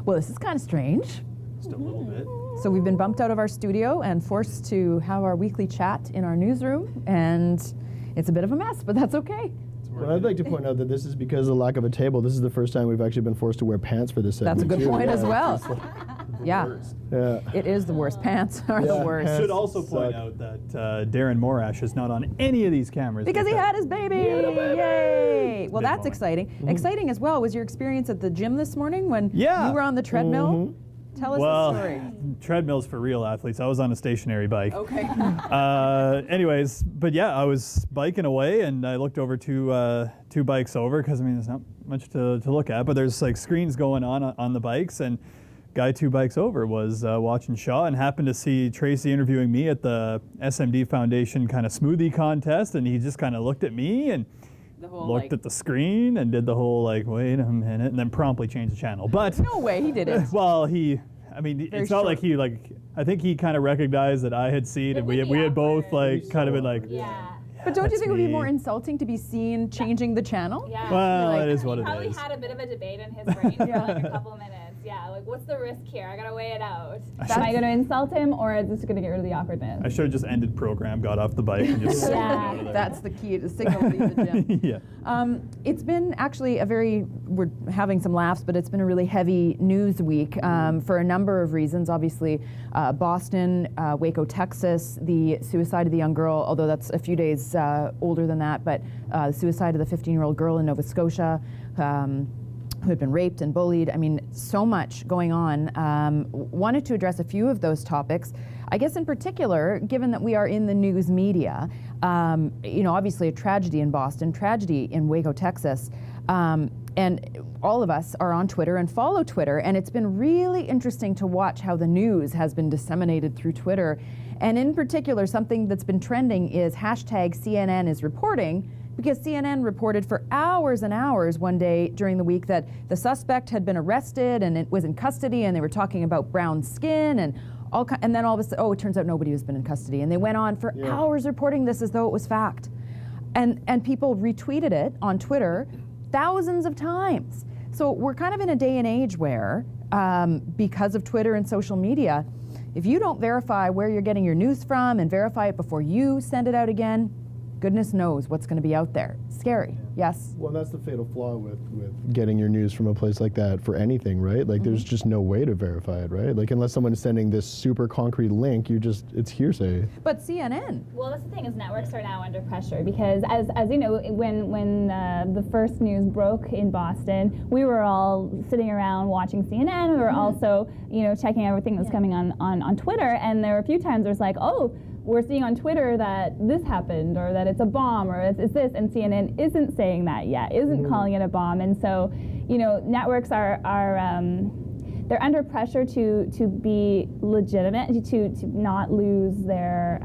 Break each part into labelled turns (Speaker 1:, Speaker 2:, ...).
Speaker 1: Well, this is kind of strange.
Speaker 2: Just a little bit.
Speaker 1: So we've been bumped out of our studio and forced to have our weekly chat in our newsroom, and it's a bit of a mess, but that's okay.
Speaker 3: Well, I'd like to point out that this is because of the lack of a table. This is the first time we've actually been forced to wear pants for this segment.
Speaker 1: That's a good
Speaker 3: too.
Speaker 1: point as well. Yeah,
Speaker 2: Worst.
Speaker 3: Yeah.
Speaker 1: it is the worst. Pants are the worst.
Speaker 3: pants
Speaker 2: Should also point
Speaker 3: suck.
Speaker 2: out that Darren Morash is not on any of these cameras.
Speaker 1: Because he had his baby! Yay! Well,
Speaker 2: Big
Speaker 1: that's
Speaker 2: moment.
Speaker 1: exciting. Exciting as well was your experience at the gym this morning when
Speaker 2: Yeah.
Speaker 1: you were on the treadmill. Tell us the story.
Speaker 2: Treadmills for real athletes. I was on a stationary bike.
Speaker 1: Okay.
Speaker 2: Anyways, but yeah, I was biking away and I looked over two bikes over because I mean there's not much to look at, but there's like screens going on the bikes, and guy 2 bikes over was watching Shaw and happened to see Tracy interviewing me at the SMD Foundation kind of smoothie contest, and he just kind of looked at me and looked at the screen and did the whole like, wait a minute, and then promptly changed the channel. But
Speaker 1: No way he did it.
Speaker 2: well, it's not like he I think he kind of recognized that I had seen, and we had both like kind of been like,
Speaker 4: Yeah.
Speaker 1: But don't you think it would be
Speaker 2: me.
Speaker 1: more insulting to be seen changing the channel?
Speaker 4: Yeah.
Speaker 2: well,
Speaker 1: Like-
Speaker 2: it is what
Speaker 4: He
Speaker 2: it
Speaker 4: probably
Speaker 2: is.
Speaker 4: had a bit of a debate in his brain for like a couple minutes. Yeah, like what's the risk here? I gotta weigh it out. Am I gonna insult him or is this gonna get rid of the awkwardness?
Speaker 2: I should have just ended program, got off the bike, and just
Speaker 4: Yeah.
Speaker 2: out of there.
Speaker 1: That's the key to signal to leave the gym.
Speaker 2: yeah.
Speaker 1: It's been actually we're having some laughs, but it's been a really heavy news week for a number of reasons. Obviously, Boston, Waco, Texas, the suicide of the young girl, although that's a few days older than that, but the suicide of the 15-year-old girl in Nova Scotia who had been raped and bullied. I mean, so much going on. Wanted to address a few of those topics. I guess in particular, given that we are in the news media, obviously a tragedy in Boston, tragedy in Waco, Texas, and all of us are on Twitter and follow Twitter, and it's been really interesting to watch how the news has been disseminated through Twitter. And in particular, something that's been trending is hashtag CNN is reporting, because CNN reported for hours and hours one day during the week that the suspect had been arrested and it was in custody, and they were talking about brown skin and and then all of a sudden, it turns out nobody has been in custody. And they went on for hours reporting this as though it was fact. And people retweeted it on Twitter thousands of times. So we're kind of in a day and age where, because of Twitter and social media, if you don't verify where you're getting your news from and verify it before you send it out again, goodness knows what's going to be out there. Scary, yes?
Speaker 3: Well, that's the fatal flaw with getting your news from a place like that for anything, right? Like, there's just no way to verify it, right? Like, unless someone is sending this super concrete link, it's hearsay.
Speaker 1: But CNN.
Speaker 4: Well, that's the thing is networks are now under pressure because, as you know, when the first news broke in Boston, we were all sitting around watching CNN. We were also, checking everything that was coming on Twitter, and there were a few times where it's like, we're seeing on Twitter that this happened or that it's a bomb or it's this, and CNN isn't saying that yet, isn't calling it a bomb. And so, networks are they're under pressure to be legitimate, to not lose their,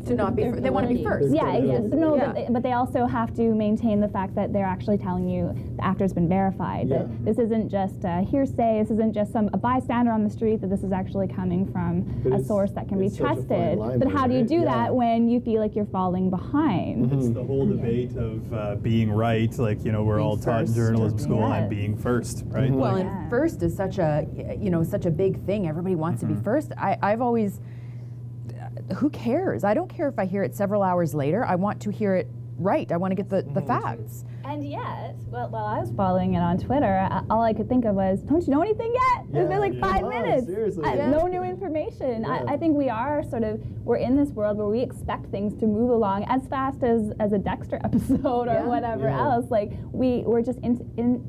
Speaker 1: To not be, they want to be first.
Speaker 4: yeah, yes. No,
Speaker 1: Yeah.
Speaker 4: but they also have to maintain the fact that they're actually telling you the actor's been verified.
Speaker 3: Yeah.
Speaker 4: That this isn't just a hearsay. This isn't just a bystander on the street. That this is actually coming from
Speaker 3: But
Speaker 4: a
Speaker 3: it's-
Speaker 4: source that can be
Speaker 3: it's such a fine
Speaker 4: trusted.
Speaker 3: line
Speaker 4: But
Speaker 3: there,
Speaker 4: how do you
Speaker 3: right?
Speaker 4: do that when you feel like you're falling behind?
Speaker 2: It's the whole debate of being right. Like, we're all taught in
Speaker 1: first.
Speaker 2: journalism school on
Speaker 4: Yes.
Speaker 2: being first, right?
Speaker 1: Well,
Speaker 2: Like,
Speaker 1: and first is such a big thing. Everybody wants to be first. I've always, who cares? I don't care if I hear it several hours later. I want to hear it right. I want to get the facts.
Speaker 4: And yet, while I was following it on Twitter, all I could think of was, don't you know anything yet? It's been like 5 minutes.
Speaker 3: Seriously.
Speaker 4: No new information.
Speaker 3: Yeah.
Speaker 4: I think we are we're in this world where we expect things to move along as fast as a Dexter episode or whatever else. Like, we're just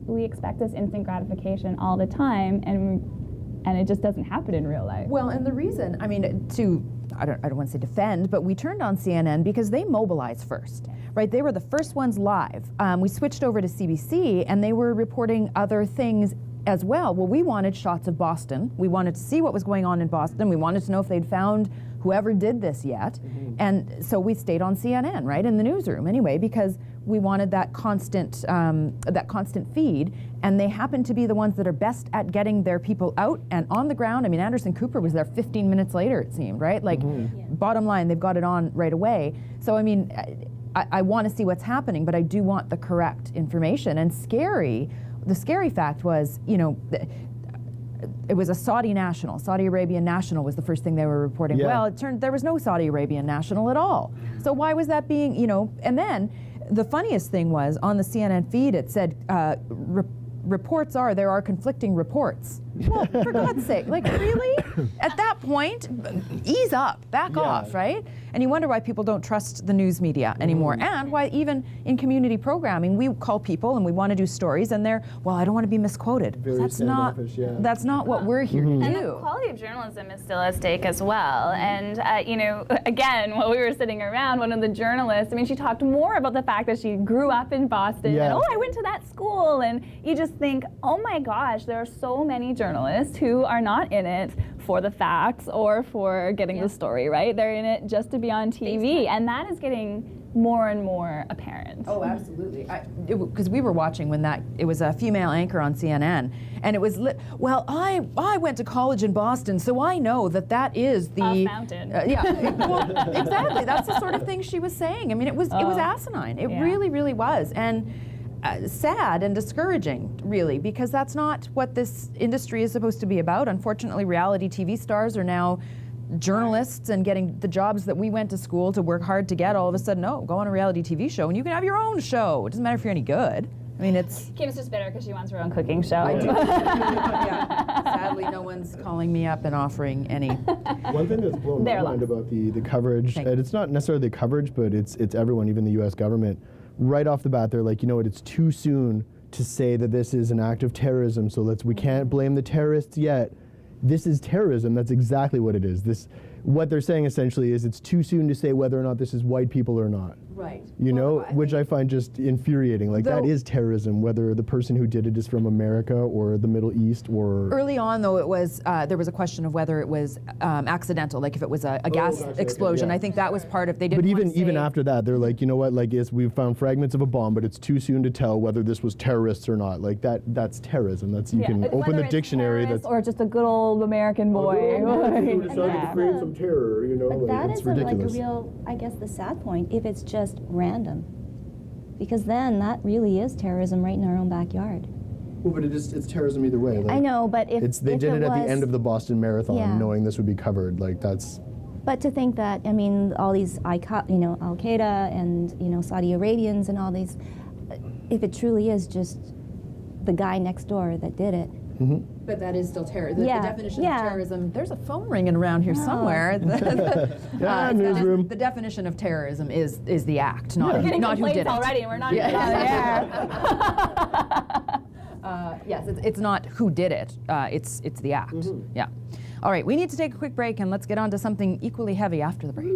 Speaker 4: we expect this instant gratification all the time, and it just doesn't happen in real life.
Speaker 1: Well, and the reason, I don't want to say defend, but we turned on CNN because they mobilized first, right? They were the first ones live. We switched over to CBC, and they were reporting other things as well. Well, we wanted shots of Boston. We wanted to see what was going on in Boston. We wanted to know if they'd found whoever did this yet. And so we stayed on CNN, right, in the newsroom anyway, because we wanted that constant feed. And they happen to be the ones that are best at getting their people out and on the ground. I mean, Anderson Cooper was there 15 minutes later, it seemed, right? Like, bottom line, they've got it on right away. So, I mean, I want to see what's happening, but I do want the correct information. And scary, the scary fact was, it was a Saudi national. Saudi Arabian national was the first thing they were reporting.
Speaker 3: Yeah.
Speaker 1: Well, it turned there was no Saudi Arabian national at all. So why was that being, and then the funniest thing was on the CNN feed it said reports are there are conflicting reports. Well, for God's sake, like really? At that point, ease up, back off, right? And you wonder why people don't trust the news media anymore, and why even in community programming we call people and we want to do stories, and they're, well, I don't want to be misquoted.
Speaker 3: Very
Speaker 1: That's not
Speaker 3: standoffish, yeah.
Speaker 1: that's not what we're here to
Speaker 4: And the
Speaker 1: do.
Speaker 4: quality of journalism is still at stake as well. And, again, while we were sitting around, one of the journalists, she talked more about the fact that she grew up in Boston
Speaker 3: Yeah.
Speaker 4: and, I went to that school. And you just think, oh my gosh, there are so many journalists who are not in it for the facts or for getting the story, right? They're in it just to be on TV. And that is getting more and more apparent.
Speaker 1: Oh, absolutely. Because we were watching when it was a female anchor on CNN, and it was I went to college in Boston, so I know that is the
Speaker 4: A fountain.
Speaker 1: Well, exactly. That's the sort of thing she was saying. It was asinine. It really, really was, and sad and discouraging, really, because that's not what this industry is supposed to be about. Unfortunately, reality TV stars are now journalists and getting the jobs that we went to school to work hard to get. All of a sudden, go on a reality TV show and you can have your own show. It doesn't matter if you're any good. It's
Speaker 4: Kim's just bitter because she wants her own cooking show.
Speaker 1: I do. Yeah. Sadly, no one's calling me up and offering any.
Speaker 3: One thing that's blown my
Speaker 4: There are
Speaker 3: mind
Speaker 4: lots.
Speaker 3: about the coverage,
Speaker 1: Thank
Speaker 3: and it's not necessarily the coverage, but it's everyone, even the U.S. government, right off the bat, they're like, you know what, it's too soon to say that this is an act of terrorism, so we can't blame the terrorists yet. This is terrorism. That's exactly what it is. What they're saying essentially is it's too soon to say whether or not this is white people or not.
Speaker 1: Right.
Speaker 3: Which I find just infuriating. That is terrorism, whether the person who did it is from America or the Middle East or.
Speaker 1: Early on, though, it was there was a question of whether it was accidental, like if it was a gas
Speaker 3: gotcha,
Speaker 1: explosion.
Speaker 3: okay, yeah.
Speaker 1: I think that was part of. They didn't.
Speaker 3: But
Speaker 1: want to
Speaker 3: even
Speaker 1: say-
Speaker 3: after that, they're like, you know what? We've found fragments of a bomb, but it's too soon to tell whether this was terrorists or not. That's terrorism. You can open
Speaker 4: Whether
Speaker 3: the
Speaker 4: it's
Speaker 3: dictionary.
Speaker 4: terrorist
Speaker 3: That's
Speaker 4: or just a good old American boy.
Speaker 3: who decided to create some terror.
Speaker 5: But that
Speaker 3: it's
Speaker 5: isn't like a
Speaker 3: ridiculous.
Speaker 5: real, I guess, the sad point, if it's just random. Because then that really is terrorism right in our own backyard.
Speaker 3: Well, but it's terrorism either way.
Speaker 5: I know, but if
Speaker 3: They
Speaker 5: if
Speaker 3: did it at the
Speaker 5: was-
Speaker 3: end of the Boston Marathon,
Speaker 5: Yeah.
Speaker 3: knowing this would be covered. That's.
Speaker 5: But to think that, all these, Al Qaeda and, Saudi Arabians and all these, if it truly is just the guy next door that did it.
Speaker 1: But that is still terror. The
Speaker 5: Yeah,
Speaker 1: definition
Speaker 5: yeah.
Speaker 1: of terrorism. There's a phone ringing around here somewhere.
Speaker 3: Yeah, newsroom.
Speaker 1: The definition of terrorism is the act, not
Speaker 4: We're getting
Speaker 1: not who
Speaker 4: complaints
Speaker 1: did it.
Speaker 4: already, and we're not even on the air.
Speaker 1: Yes, it's not who did it. It's the act. Yeah. All right, we need to take a quick break and let's get on to something equally heavy after the break.